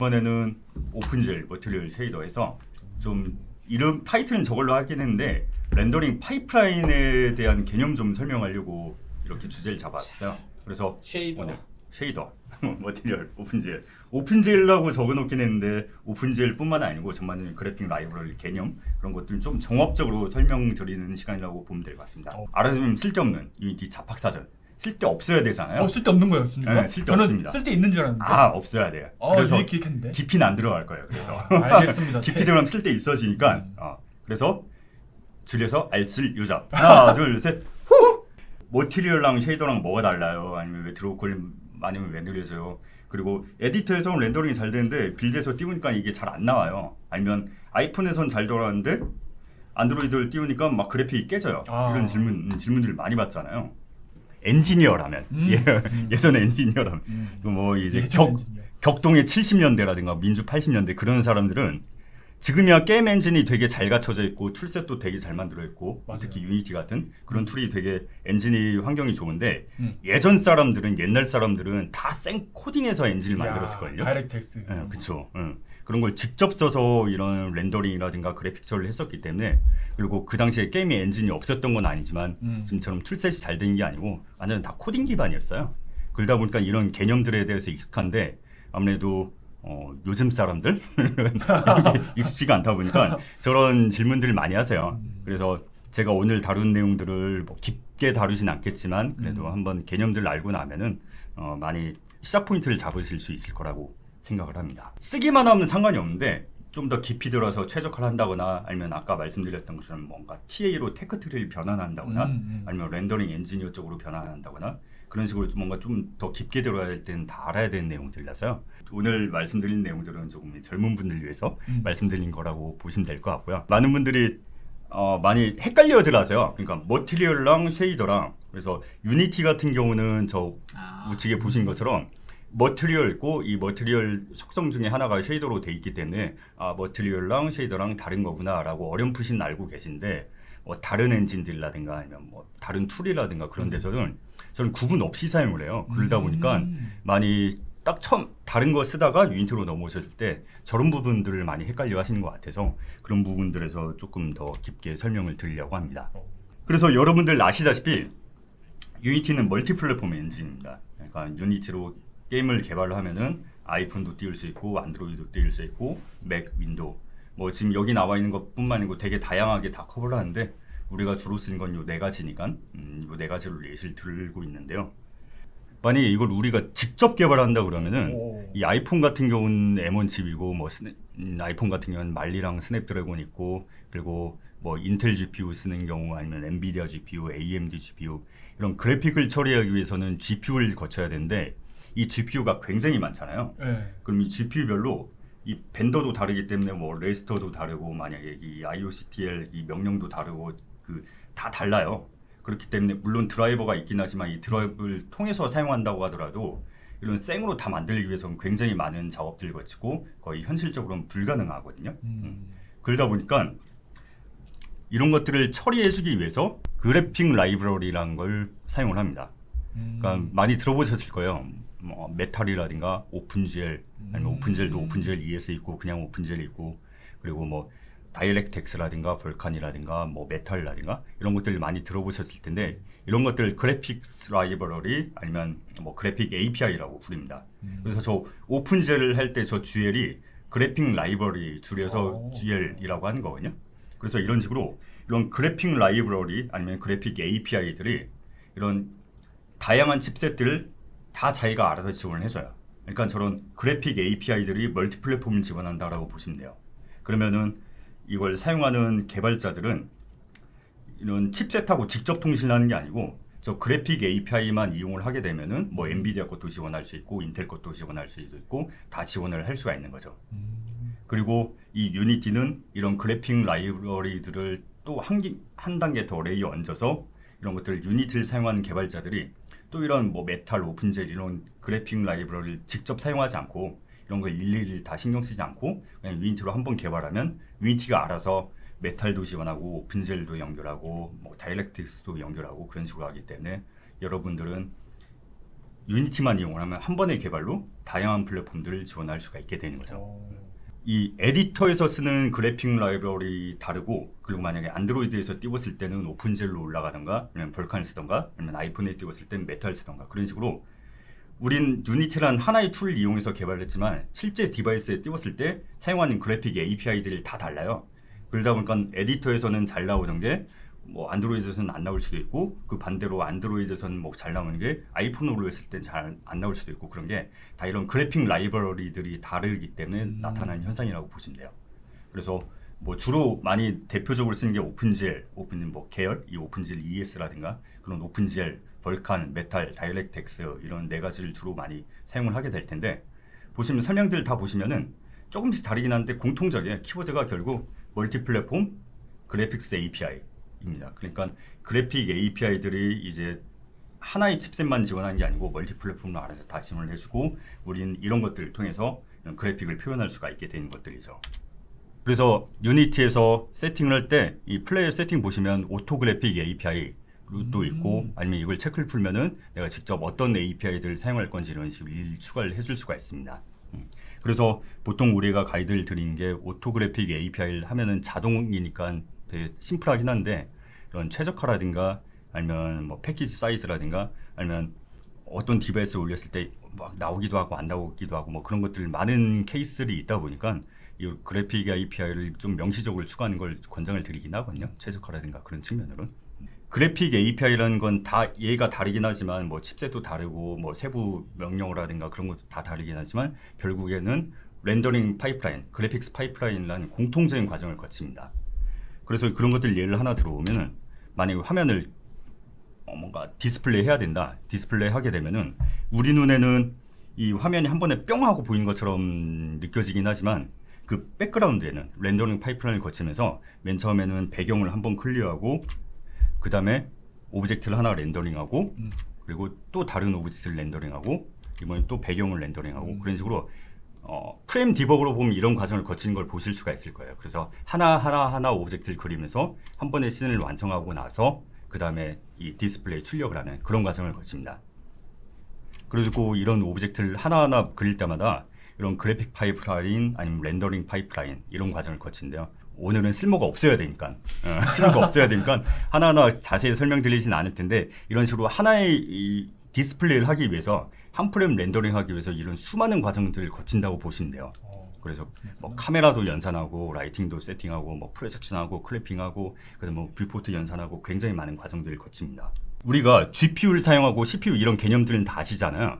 이번에는 오픈젤 머티리얼 쉐이더에서 좀 이름 타이틀은 저걸로 하긴 했는데 렌더링 파이프라인에 대한 개념 좀 설명하려고 이렇게 주제를 잡았어요. 그래서 쉐이더. 오늘 쉐이더 머티리얼 오픈젤라고 적어놓긴 했는데 오픈젤뿐만 아니고 전반적인 그래픽 라이브러리 개념 그런 것들 좀 종합적으로 설명드리는 시간이라고 보면 될 것 같습니다. 알아두면 쓸데없는 유니티 잡학사전. 쓸데 없어야 되잖아요. 쓸데없는 거였습니까? 네, 쓸데 저는 없습니다. 쓸데 있는 줄 알았는데. 없어야 돼요. 그래서 이해 기획했는데. 깊이는 안 들어갈 거예요. 그래서 알겠습니다. 깊이 들어가면 쓸데 있어지니까 그래서 줄여서 알쓸 유자. 하나 둘 셋. 후! 머티리얼랑 쉐이더랑 뭐가 달라요? 아니면 왜 드로우콜 아니면 왜 느려져요? 그리고 에디터에서 렌더링이 잘 되는데 빌드에서 띄우니까 이게 잘 안 나와요. 아니면 아이폰에선 잘 돌아가는데 안드로이드를 띄우니까 막 그래픽이 깨져요. 이런 질문들을 많이 받잖아요. 엔지니어라면 예전에 엔지니어라면 뭐 이제 격동의 70년대라든가 민주 80년대 그런 사람들은 지금이야 게임 엔진이 되게 잘 갖춰져 있고 툴셋도 되게 잘 만들어 있고 맞아요. 특히 유니티 같은 그런 툴이 되게 엔진이 환경이 좋은데 예전 사람들은 옛날 사람들은 다 생 코딩해서 엔진을 만들었을걸요. 다이렉트엑스. 그렇죠. 그런 걸 직접 써서 이런 렌더링이라든가 그래픽처를 했었기 때문에 그리고 그 당시에 게임의 엔진이 없었던 건 아니지만 지금처럼 툴셋이 잘 된 게 아니고 완전 다 코딩 기반이었어요. 그러다 보니까 이런 개념들에 대해서 익숙한데 아무래도 요즘 사람들 익숙지가 않다 보니까 저런 질문들을 많이 하세요. 그래서 제가 오늘 다룬 내용들을 뭐 깊게 다루진 않겠지만 그래도 한번 개념들을 알고 나면은 많이 시작 포인트를 잡으실 수 있을 거라고 생각을 합니다. 쓰기만 하면 상관이 없는데 좀 더 깊이 들어서 최적화를 한다거나 아니면 아까 말씀드렸던 것처럼 뭔가 TA로 테크트리를 변환한다거나 아니면 렌더링 엔지니어 쪽으로 변환한다거나 그런 식으로 뭔가 좀 더 깊게 들어야 될 때는 다 알아야 되는 내용들이라서요. 오늘 말씀드린 내용들은 조금 젊은 분들 위해서 말씀드린 거라고 보시면 될 것 같고요. 많은 분들이 많이 헷갈려들 하세요. 그러니까 머티리얼랑 쉐이더랑 그래서 유니티 같은 경우는 저 우측에 보신 것처럼 머티리얼 있고 이 머티리얼 속성 중에 하나가 쉐이더로 돼 있기 때문에 머티리얼랑 쉐이더랑 다른 거구나라고 어렴풋이는 알고 계신데 뭐 다른 엔진들이라든가 아니면 뭐 다른 툴이라든가 그런 데서는 저는 구분 없이 사용을 해요. 그러다 보니까 많이 딱 처음 다른 거 쓰다가 유니티로 넘어오셨을 때 저런 부분들을 많이 헷갈려 하시는 것 같아서 그런 부분들에서 조금 더 깊게 설명을 드리려고 합니다. 그래서 여러분들 아시다시피 유니티는 멀티 플랫폼 엔진입니다. 그러니까 유니티로 게임을 개발을 하면은 아이폰도 띄울 수 있고 안드로이드도 띄울 수 있고 맥, 윈도우 뭐 지금 여기 나와 있는 것뿐만 아니고 되게 다양하게 다 커버를 하는데 우리가 주로 쓰는 건 요 네 가지니까 이 네 가지로 예시를 들고 있는데요. 만약에 이걸 우리가 직접 개발한다 그러면은 이 아이폰 같은 경우는 M1 칩이고 뭐 아이폰 같은 경우는 말리랑 스냅드래곤 있고 그리고 뭐 인텔 GPU 쓰는 경우 아니면 엔비디아 GPU, AMD GPU 이런 그래픽을 처리하기 위해서는 GPU를 거쳐야 되는데 이 GPU가 굉장히 많잖아요. 그럼 이 GPU별로 이 벤더도 다르기 때문에 뭐 레지스터도 다르고 만약에 이 IOCTL 이 명령도 다르고 그 다 달라요. 그렇기 때문에 물론 드라이버가 있긴 하지만 이 드라이버를 통해서 사용한다고 하더라도 이런 생으로 다 만들기 위해서는 굉장히 많은 작업들을 거치고 거의 현실적으로는 불가능하거든요. 그러다 보니까 이런 것들을 처리해주기 위해서 그래픽 라이브러리라는 걸 사용을 합니다. 그러니까 많이 들어보셨을 거예요. 뭐 메탈이라든가 오픈젤 아니면 오픈젤도 오픈젤 ES 있고 그냥 오픈젤 있고 그리고 뭐 다이렉텍스라든가 벌칸이라든가 뭐 메탈이라든가 이런 것들을 많이 들어보셨을 텐데 이런 것들 그래픽스 라이브러리 아니면 뭐 그래픽 API라고 부릅니다. 그래서 저 오픈젤을 할 때 저 GL이 그래픽 라이브러리 줄여서 GL이라고 하는 거거든요. 그래서 이런 식으로 이런 그래픽 라이브러리 아니면 그래픽 API들이 이런 다양한 칩셋들을 다 자기가 알아서 지원을 해줘요. 그러니까 저런 그래픽 API들이 멀티 플랫폼을 지원한다라고 보시면 돼요. 그러면은 이걸 사용하는 개발자들은 이런 칩셋하고 직접 통신을 하는 게 아니고 저 그래픽 API만 이용을 하게 되면은 뭐 엔비디아 것도 지원할 수 있고 인텔 것도 지원할 수 있고 다 지원을 할 수가 있는 거죠. 그리고 이 유니티는 이런 그래픽 라이브러리들을 또 한 단계 더 레이어 얹어서 이런 것들을 유니티를 사용하는 개발자들이 또 이런 뭐 메탈, 오픈젤 이런 그래픽 라이브러리를 직접 사용하지 않고 이런 걸 일일이 다 신경 쓰지 않고 그냥 유니티로 한번 개발하면 유니티가 알아서 메탈도 지원하고 오픈젤도 연결하고 뭐 다이렉틱스도 연결하고 그런 식으로 하기 때문에 여러분들은 유니티만 이용을 하면 한 번의 개발로 다양한 플랫폼들을 지원할 수가 있게 되는 거죠. 어. 이 에디터에서 쓰는 그래픽 라이브러리 다르고, 그리고 만약에 안드로이드에서 띄웠을 때는 오픈젤로 올라가던가 아니면 벌칸을 쓰던가 아니면 아이폰에 띄웠을 때는 메탈 쓰던가 그런 식으로 우린 유니티란 하나의 툴을 이용해서 개발했지만 실제 디바이스에 띄웠을 때 사용하는 그래픽 API들이 다 달라요. 그러다 보니까 에디터에서는 잘 나오던 게 뭐 안드로이드에서는 안 나올 수도 있고, 그 반대로 안드로이드에서는 뭐 잘 나오는 게 아이폰으로 했을 땐 잘 안 나올 수도 있고, 그런 게 다 이런 그래픽 라이브러리들이 다르기 때문에 나타나는 현상이라고 보시면 돼요. 그래서 뭐 주로 많이 대표적으로 쓰는 게 오픈젤, 뭐 계열, 이 오픈젤 ES라든가 그런 오픈젤, 벌칸, 메탈, 다이렉텍스 이런 네 가지를 주로 많이 사용을 하게 될 텐데, 보시면 설명들 다 보시면은 조금씩 다르긴 한데 공통적이에요. 키워드가 결국 멀티 플랫폼 그래픽스 API입니다. 그러니까 그래픽 API들이 이제 하나의 칩셋만 지원하는 게 아니고 멀티 플랫폼으로 알아서 다 지원을 해주고, 우리는 이런 것들을 통해서 이런 그래픽을 표현할 수가 있게 되는 것들이죠. 그래서 유니티에서 세팅을 할 때 이 플레이어 세팅 보시면 오토 그래픽 API도 있고, 아니면 이걸 체크를 풀면은 내가 직접 어떤 API들을 사용할 건지 이런 식으로 추가를 해줄 수가 있습니다. 그래서 보통 우리가 가이드를 드리는 게 오토 그래픽 API를 하면은 자동이니까 되게 심플하긴 한데, 이런 최적화라든가 아니면 뭐 패키지 사이즈라든가 아니면 어떤 디바이스에 올렸을 때 막 나오기도 하고 안 나오기도 하고 뭐 그런 것들 많은 케이스들이 있다 보니까 이 그래픽 API를 좀 명시적으로 추가하는 걸 권장을 드리긴 하거든요. 최적화라든가 그런 측면으로는. 그래픽 API라는 건 다 얘가 다르긴 하지만 뭐 칩셋도 다르고 뭐 세부 명령어라든가 그런 것도 다 다르긴 하지만 결국에는 렌더링 파이프라인, 그래픽스 파이프라인이라는 공통적인 과정을 거칩니다. 그래서 그런 것들 예를 하나 들어보면은, 만약에 화면을 뭔가 디스플레이 해야 된다. 디스플레이 하게 되면은 우리 눈에는 이 화면이 한 번에 뿅 하고 보이는 것처럼 느껴지긴 하지만, 그 백그라운드에는 렌더링 파이프라인을 거치면서 맨 처음에는 배경을 한번 클리어하고, 그 다음에 오브젝트를 하나 렌더링하고, 그리고 또 다른 오브젝트를 렌더링하고, 이번엔 또 배경을 렌더링하고, 그런 식으로 프레임 디버그로 보면 이런 과정을 거치는 걸 보실 수가 있을 거예요. 그래서 하나 오브젝트를 그리면서 한 번의 씬을 완성하고 나서 그 다음에 이 디스플레이 출력을 하는 그런 과정을 거칩니다. 그리고 이런 오브젝트를 하나하나 그릴 때마다 이런 그래픽 파이프라인 아니면 렌더링 파이프라인 이런 과정을 거치는데요. 오늘은 쓸모가 없어야 되니까 하나하나 자세히 설명드리진 않을 텐데, 이런 식으로 하나의 이 디스플레이를 하기 위해서, 한 프레임 렌더링하기 위해서 이런 수많은 과정들을 거친다고 보시면 돼요. 그래서 뭐 카메라도 연산하고, 라이팅도 세팅하고, 뭐 프로젝션하고, 클래핑하고, 그다음 뭐 뷰포트 연산하고, 굉장히 많은 과정들을 거칩니다. 우리가 GPU를 사용하고 CPU 이런 개념들은 다 아시잖아요.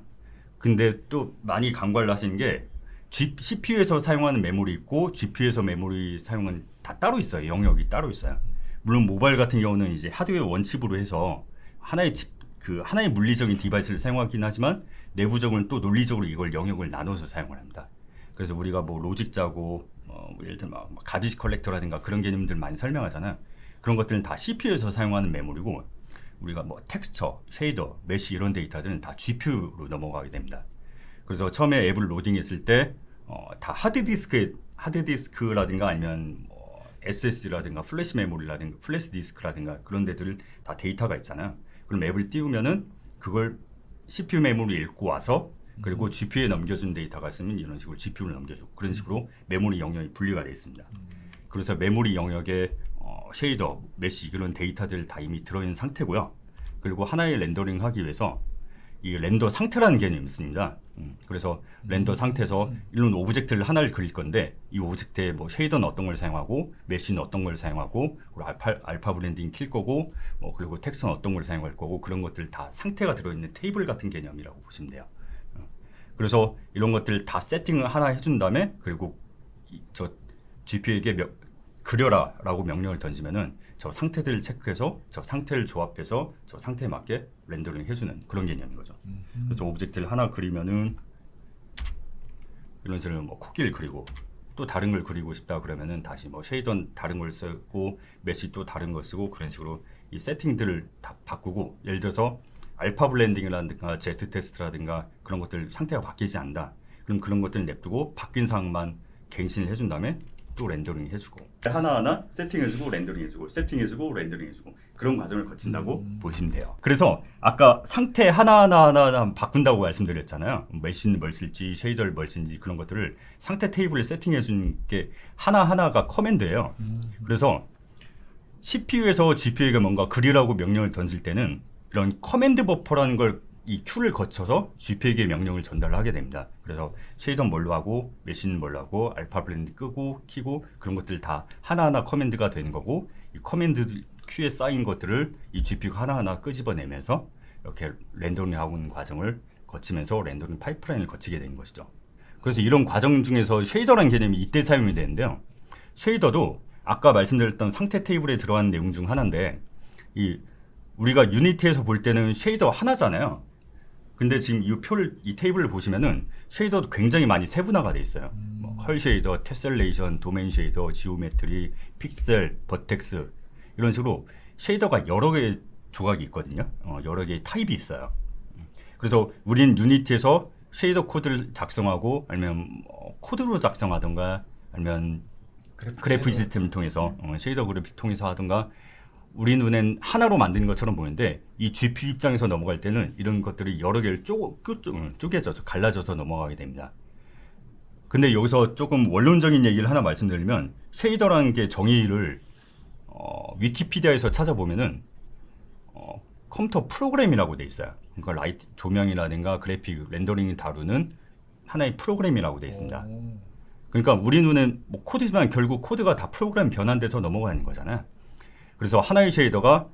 근데 또 많이 간과를 하시는 게, CPU에서 사용하는 메모리 있고 GPU에서 메모리 사용은 다 따로 있어요. 영역이 따로 있어요. 물론 모바일 같은 경우는 이제 하드웨어 원칩으로 해서 하나의 칩, 그 하나의 물리적인 디바이스를 사용하긴 하지만, 내부적으로는 또 논리적으로 이걸 영역을 나눠서 사용을 합니다. 그래서 우리가 뭐 로직 짜고 뭐 예를 들면 막 가비지 컬렉터라든가 그런 개념들 많이 설명하잖아요. 그런 것들은 다 CPU에서 사용하는 메모리고, 우리가 뭐 텍스처, 쉐이더, 메쉬 이런 데이터들은 다 GPU로 넘어가게 됩니다. 그래서 처음에 앱을 로딩했을 때 다 하드디스크라든가 아니면 뭐 SSD라든가 플래시 메모리라든가 플래시 디스크라든가 그런 데들 다 데이터가 있잖아요. 그럼 앱을 띄우면은 그걸 CPU 메모리 읽고 와서, 그리고 GPU에 넘겨준 데이터가 있으면 이런 식으로 GPU를 넘겨주고, 그런 식으로 메모리 영역이 분리가 되어 있습니다. 그래서 메모리 영역에 쉐이더, 메쉬 이런 데이터들 다 이미 들어있는 상태고요. 그리고 하나의 렌더링 하기 위해서 이 렌더 상태라는 개념이 있습니다. 그래서 렌더 상태에서 이런 오브젝트를 하나를 그릴 건데, 이 오브젝트에 뭐 쉐이더는 어떤 걸 사용하고, 메쉬는 어떤 걸 사용하고, 그리고 알파 블렌딩 킬 거고, 뭐 그리고 텍스트는 어떤 걸 사용할 거고, 그런 것들 다 상태가 들어있는 테이블 같은 개념이라고 보시면 돼요. 그래서 이런 것들 다 세팅을 하나 해준 다음에, 그리고 저 GPU에게 그려라 라고 명령을 던지면은 저 상태들을 체크해서 저 상태를 조합해서 저 상태에 맞게 렌더링 해주는 그런 개념인 거죠. 그래서 오브젝트를 하나 그리면은 이런 식으로 뭐 코끼리를 그리고, 또 다른 걸 그리고 싶다 그러면은 다시 뭐 쉐이더 다른 걸 쓰고, 메쉬 또 다른 걸 쓰고, 그런 식으로 이 세팅들을 다 바꾸고, 예를 들어서 알파 블렌딩이라든가 Z 테스트라든가 그런 것들 상태가 바뀌지 않는다. 그럼 그런 것들을 냅두고 바뀐 사항만 갱신을 해준 다음에 또 렌더링 해주고 하나하나 세팅해주고 렌더링해주고 세팅해주고 렌더링해주고 그런 과정을 거친다고 보시면 돼요. 그래서 아까 상태 하나하나 바꾼다고 말씀드렸잖아요. 메쉬는 뭘 쓸지 쉐이더를 뭘 쓸지 그런 것들을 상태 테이블에 세팅해주는 게 하나하나가 커맨드예요. 그래서 CPU에서 GPU에게 뭔가 그리라고 명령을 던질 때는 이런 커맨드 버퍼라는 걸 이 큐를 거쳐서 GPU에게 명령을 전달하게 됩니다. 그래서 쉐이더는 뭘로 하고 메쉬는 뭘로 하고 알파 블렌드 끄고 키고 그런 것들 다 하나하나 커맨드가 되는 거고 이 커맨드 큐에 쌓인 것들을 이 GPU가 하나하나 끄집어내면서 이렇게 렌더링하고 있는 과정을 거치면서 렌더링 파이프라인을 거치게 되는 것이죠. 그래서 이런 과정 중에서 쉐이더라는 개념이 이때 사용이 되는데요. 쉐이더도 아까 말씀드렸던 상태 테이블에 들어가는 내용 중 하나인데 우리가 유니티에서 볼 때는 쉐이더 하나잖아요. 근데 지금 이 테이블을 보시면은 쉐이더도 굉장히 많이 세분화가 돼 있어요. 헐 쉐이더, 테셀레이션, 도메인 쉐이더, 지오메트리, 픽셀, 버텍스 이런 식으로 쉐이더가 여러 개의 조각이 있거든요. 여러 개의 타입이 있어요. 그래서 우린 유니티에서 쉐이더 코드를 작성하고 아니면 코드로 작성하던가 아니면 그래프 시스템을 통해서 쉐이더 그래픽 통해서 하던가 우리 눈엔 하나로 만드는 것처럼 보이는데 이 GPU 입장에서 넘어갈 때는 이런 것들이 여러 개를 쪼개져서 갈라져서 넘어가게 됩니다. 근데 여기서 조금 원론적인 얘기를 하나 말씀드리면 쉐이더라는 게 정의를 위키피디아에서 찾아보면은 컴퓨터 프로그램이라고 돼 있어요. 그러니까 라이트 조명이라든가 그래픽 렌더링을 다루는 하나의 프로그램이라고 돼 있습니다. 그러니까 우리 눈엔 뭐 코드지만 결국 코드가 다 프로그램 변환돼서 넘어가는 거잖아요. 그래서 하나의 쉐이더가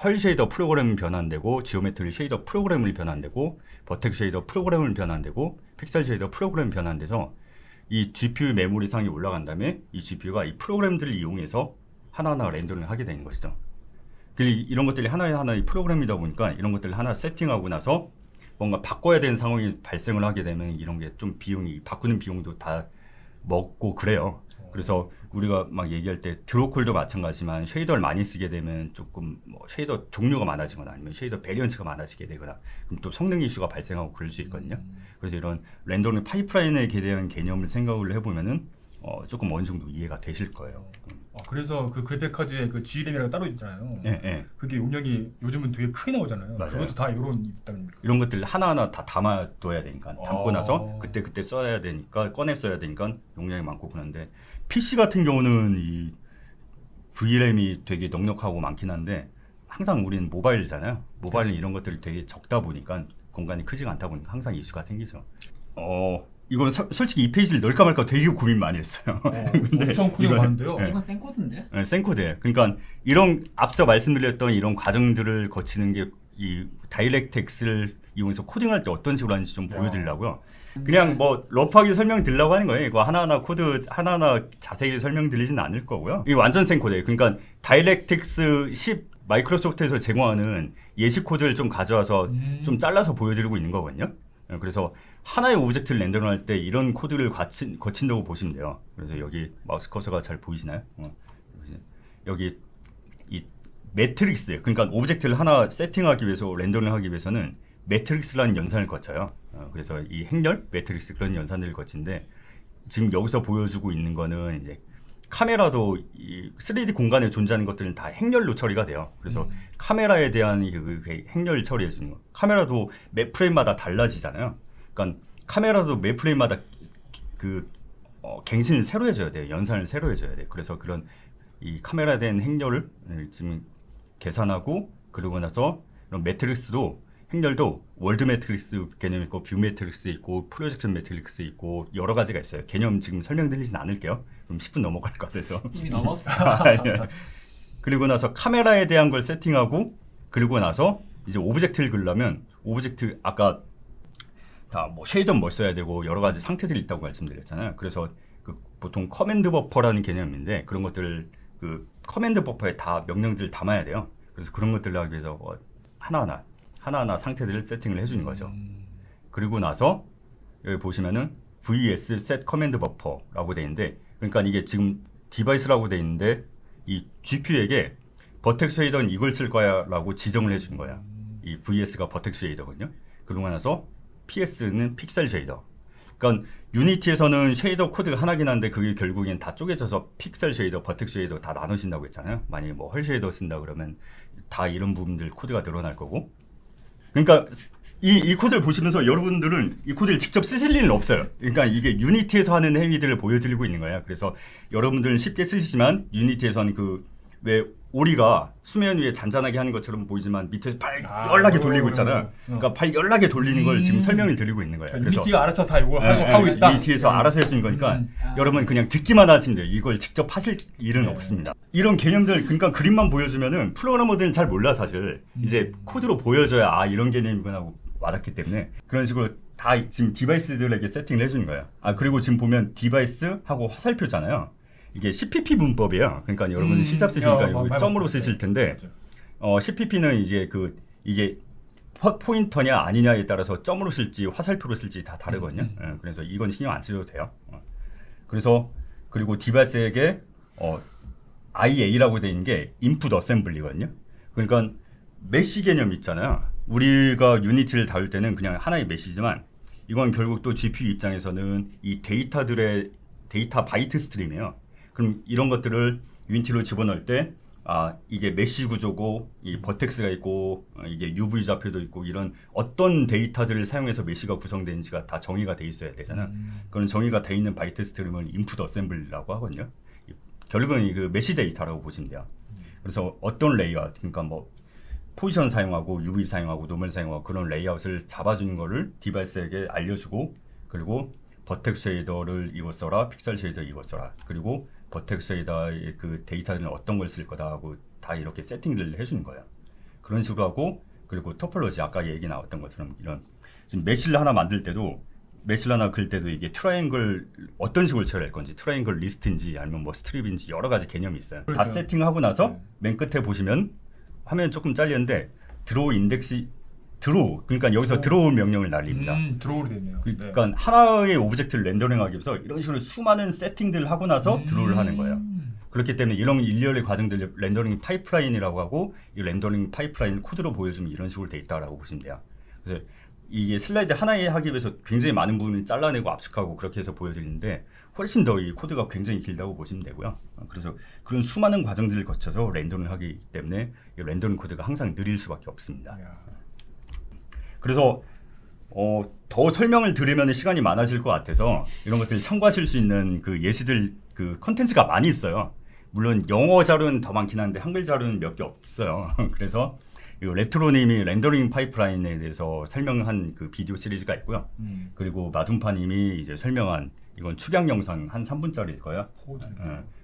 헐 쉐이더 프로그램을 변환되고 지오메트리 쉐이더 프로그램을 변환되고 버텍 쉐이더 프로그램을 변환되고 픽셀 쉐이더 프로그램 변환돼서 이 GPU 메모리 상에 올라간 다음에 이 GPU가 이 프로그램들을 이용해서 하나하나 렌더링을 하게 되는 것이죠. 이런 것들이 하나의 프로그램이다 보니까 이런 것들을 하나 세팅하고 나서 뭔가 바꿔야 되는 상황이 발생을 하게 되면 이런 게 좀 바꾸는 비용도 다 먹고 그래요. 그래서 우리가 막 얘기할 때 드로콜도 마찬가지지만 쉐이더를 많이 쓰게 되면 조금 쉐이더 종류가 많아지거나 아니면 쉐이더 베리언트가 많아지게 되거나 그럼 또 성능 이슈가 발생하고 그럴 수 있거든요. 그래서 이런 렌더링 파이프라인에 대한 개념을 생각을 해보면은 조금 어느 정도 이해가 되실 거예요. 그래서 그 그래픽 카드에 그 GRAM이라고 따로 있잖아요. 네. 그게 용량이 요즘은 되게 크게 나오잖아요. 맞아요. 그것도 다 이런 있답니까? 이런 것들 하나하나 다 담아둬야 되니까 담고 나서 그때 써야 되니까 꺼내 써야 되니까 용량이 많고 그런데 PC 같은 경우는 이 VRAM이 되게 넉넉하고 많긴 한데 항상 우리는 모바일이잖아요. 모바일은 이런 것들이 되게 적다 보니까 공간이 크지가 않다 보니까 항상 이슈가 생기죠. 이건 솔직히 이 페이지를 넣을까 말까 되게 고민 많이 했어요. 근데 엄청 코드가 많은데요. 이건 생코드인데? 네, 생코드예요. 그러니까 이런 앞서 말씀드렸던 이런 과정들을 거치는 게 이 다이렉트X를 이용해서 코딩할 때 어떤 식으로 하는지 좀 보여드리려고요. 그냥 뭐 러프하게 설명드리려고 하는 거예요. 이거 하나하나 코드 하나하나 자세히 설명드리진 않을 거고요. 이게 완전 생코드예요. 그러니까 다이렉트X 10 마이크로소프트에서 제공하는 예시 코드를 좀 가져와서 좀 잘라서 보여드리고 있는 거거든요. 그래서 하나의 오브젝트를 렌더링할 때 이런 코드를 거친다고 보시면 돼요. 그래서 여기 마우스 커서가 잘 보이시나요? 여기 이 매트릭스, 그러니까 오브젝트를 하나 세팅하기 위해서 렌더링하기 위해서는 매트릭스라는 연산을 거쳐요. 그래서 이 행렬, 매트릭스 그런 연산들을 거치는데 지금 여기서 보여주고 있는 거는 이제 카메라도 이 3D 공간에 존재하는 것들은 다 행렬로 처리가 돼요. 그래서 카메라에 대한 그 행렬 처리해 주는 거. 카메라도 매 프레임마다 달라지잖아요. 그러니까 카메라도 매 프레임마다 갱신을 새로 해줘야 돼요. 연산을 새로 해줘야 돼요. 그래서 그런 이 카메라에 대한 행렬을 지금 계산하고 그러고 나서 이런 매트릭스도 행렬도 월드 매트릭스 개념이 있고 뷰 매트릭스 있고 프로젝션 매트릭스 있고 여러 가지가 있어요. 개념 지금 설명드리진 않을게요. 그럼 10분 넘어갈 것 같아서. 이미 넘었어. 그리고 나서 카메라에 대한 걸 세팅하고 그리고 나서 이제 오브젝트를 그리려면 오브젝트 아까 다 뭐 쉐이더 뭘 써야 되고 여러 가지 상태들이 있다고 말씀드렸잖아요. 그래서 그 보통 커맨드 버퍼라는 개념인데 그런 것들을 그 커맨드 버퍼에 다 명령들을 담아야 돼요. 그래서 그런 것들을 하기 위해서 하나하나 상태들을 세팅을 해주는 거죠. 그리고 나서 여기 보시면은 VS set command buffer라고 돼 있는데 그러니까 이게 지금 디바이스라고 돼 있는데 이 GPU에게 버텍 쉐이더는 이걸 쓸 거야라고 지정을 해주는 거야. 이 VS가 버텍 쉐이더거든요. 그러고 나서 PS는 픽셀 쉐이더. 그러니까 유니티에서는 쉐이더 코드가 하나긴 한데 그게 결국엔 다 쪼개져서 픽셀 쉐이더, 버텍스 쉐이더 다 나누신다고 했잖아요. 만약에 뭐 헐 쉐이더 쓴다 그러면 다 이런 부분들 코드가 늘어날 거고. 그러니까 이 코드를 보시면서 여러분들은 이 코드를 직접 쓰실 일은 없어요. 그러니까 이게 유니티에서 하는 행위들을 보여드리고 있는 거예요. 그래서 여러분들은 쉽게 쓰시지만 유니티에서는 그 왜 오리가 수면 위에 잔잔하게 하는 것처럼 보이지만 밑에서 팔 연락에 돌리고 있잖아요. 그러니까 팔 연락에 돌리는 걸 지금 설명을 드리고 있는 거예요. 그래서 유니티가 알아서 다 이거 하고 있다. 유니티에서 알아서 해주는 거니까 여러분 그냥 듣기만 하시면 돼요. 이걸 직접 하실 일은 없습니다. 이런 개념들 그러니까 그림만 보여주면은 프로그래머들은 잘 몰라 사실. 이제 코드로 보여줘야 아 이런 개념이구나 하고 와닿기 때문에 그런 식으로 다 지금 디바이스들에게 세팅을 해주는 거예요. 아 그리고 지금 보면 디바이스 하고 화살표잖아요. 이게 CPP 문법이에요. 그러니까 여러분 C샵 쓰시니까 여기 점으로 쓰실 텐데 CPP는 이제 그 이게 포인터냐 아니냐에 따라서 점으로 쓸지 화살표로 쓸지 다 다르거든요. 그래서 이건 신경 안 쓰셔도 돼요. 그래서 그리고 디바이스에게 IA라고 되어 있는 게 인풋 어셈블리거든요. 그러니까 메시 개념 있잖아요. 우리가 유니티를 다룰 때는 그냥 하나의 메시지만 이건 결국 또 GPU 입장에서는 이 데이터들의 데이터 바이트 스트림이에요. 그럼 이런 것들을 유니티로 집어넣을 때 아 이게 메시 구조고 이 버텍스가 있고 이게 UV 좌표도 있고 이런 어떤 데이터들을 사용해서 메시가 구성되는지가 다 정의가 돼 있어야 되잖아. 그런 정의가 돼 있는 바이트 스트림을 인풋 어셈블리라고 하거든요. 결국은 그 메시 데이터라고 보시면 돼요. 그래서 어떤 레이아웃 그러니까 뭐 포지션 사용하고 UV 사용하고 노멀 사용하고 그런 레이아웃을 잡아주는 거를 디바이스에게 알려주고 그리고 버텍스 쉐이더를 이거 써라, 픽셀 쉐이더 이거 써라. 그리고 버텍스 쉐이더의 그 데이터는 어떤 걸 쓸 거다 하고 다 이렇게 세팅을 해주는 거예요. 그런 식으로 하고 그리고 토폴로지 아까 얘기 나왔던 것처럼 이런 지금 메시를 하나 만들 때도 메시를 하나 그릴 때도 이게 트라이앵글 어떤 식으로 처리할 건지 트라이앵글 리스트인지 아니면 뭐 스트립인지 여러 가지 개념이 있어요. 그렇죠. 다 세팅하고 나서 맨 끝에 보시면 화면 조금 잘렸는데 드로우 인덱스 드로우 그러니까 여기서 드로우 명령을 날립니다. 드로우로 되어 있네요. 그러니까 하나의 오브젝트를 렌더링하기 위해서 이런 식으로 수많은 세팅들을 하고 나서 드로우를 하는 거예요. 그렇기 때문에 이런 일련의 과정들을 렌더링 파이프라인이라고 하고 이 렌더링 파이프라인 코드로 보여주면 이런 식으로 돼 있다라고 보시면 돼요. 그래서 이게 슬라이드 하나에 하기 위해서 굉장히 많은 부분을 잘라내고 압축하고 그렇게 해서 보여드리는데 훨씬 더 이 코드가 굉장히 길다고 보시면 되고요. 그래서 그런 수많은 과정들을 거쳐서 렌더링을 하기 때문에 이 렌더링 코드가 항상 느릴 수밖에 없습니다. 그래서 더 설명을 드리면 시간이 많아질 것 같아서 이런 것들 참고하실 수 있는 그 예시들 그 컨텐츠가 많이 있어요. 물론 영어 자료는 더 많긴 한데 한글 자료는 몇 개 없어요. 그래서 이 레트로님이 렌더링 파이프라인에 대해서 설명한 그 비디오 시리즈가 있고요. 그리고 마둔파님이 이제 설명한 이건 축약 영상 한 3분짜리일 거예요.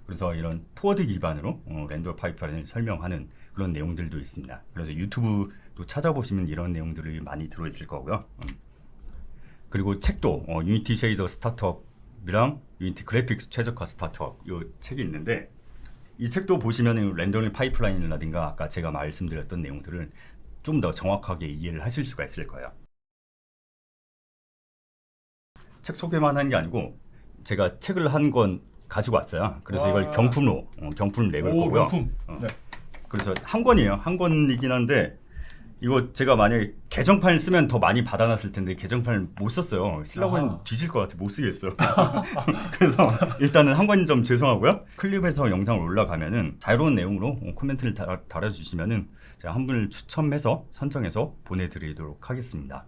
그래서 이런 포워드 기반으로 렌더 파이프라인을 설명하는 그런 내용들도 있습니다. 그래서 유튜브도 찾아보시면 이런 내용들이 많이 들어있을 거고요. 그리고 책도 유니티 쉐이더 스타트업이랑 유니티 그래픽스 최적화 스타트업 이 책이 있는데 이 책도 보시면 렌더링 파이프라인이라든가 아까 제가 말씀드렸던 내용들을 좀 더 정확하게 이해를 하실 수가 있을 거예요. 책 소개만 한 게 아니고 제가 책을 한 권 가지고 왔어요. 그래서 이걸 경품으로 경품 내볼 거고요. 경품. 네. 그래서 한 권이에요. 한 권이긴 한데 이거 제가 만약에 개정판을 쓰면 더 많이 받아놨을 텐데 개정판을 못 썼어요. 쓰려고 하면 뒤질 것 같아. 못 쓰겠어. 그래서 일단은 한 권 좀 죄송하고요. 클립에서 영상을 올라가면은 자유로운 내용으로 코멘트를 달아주시면은 제가 한 분을 추첨해서 선정해서 보내드리도록 하겠습니다.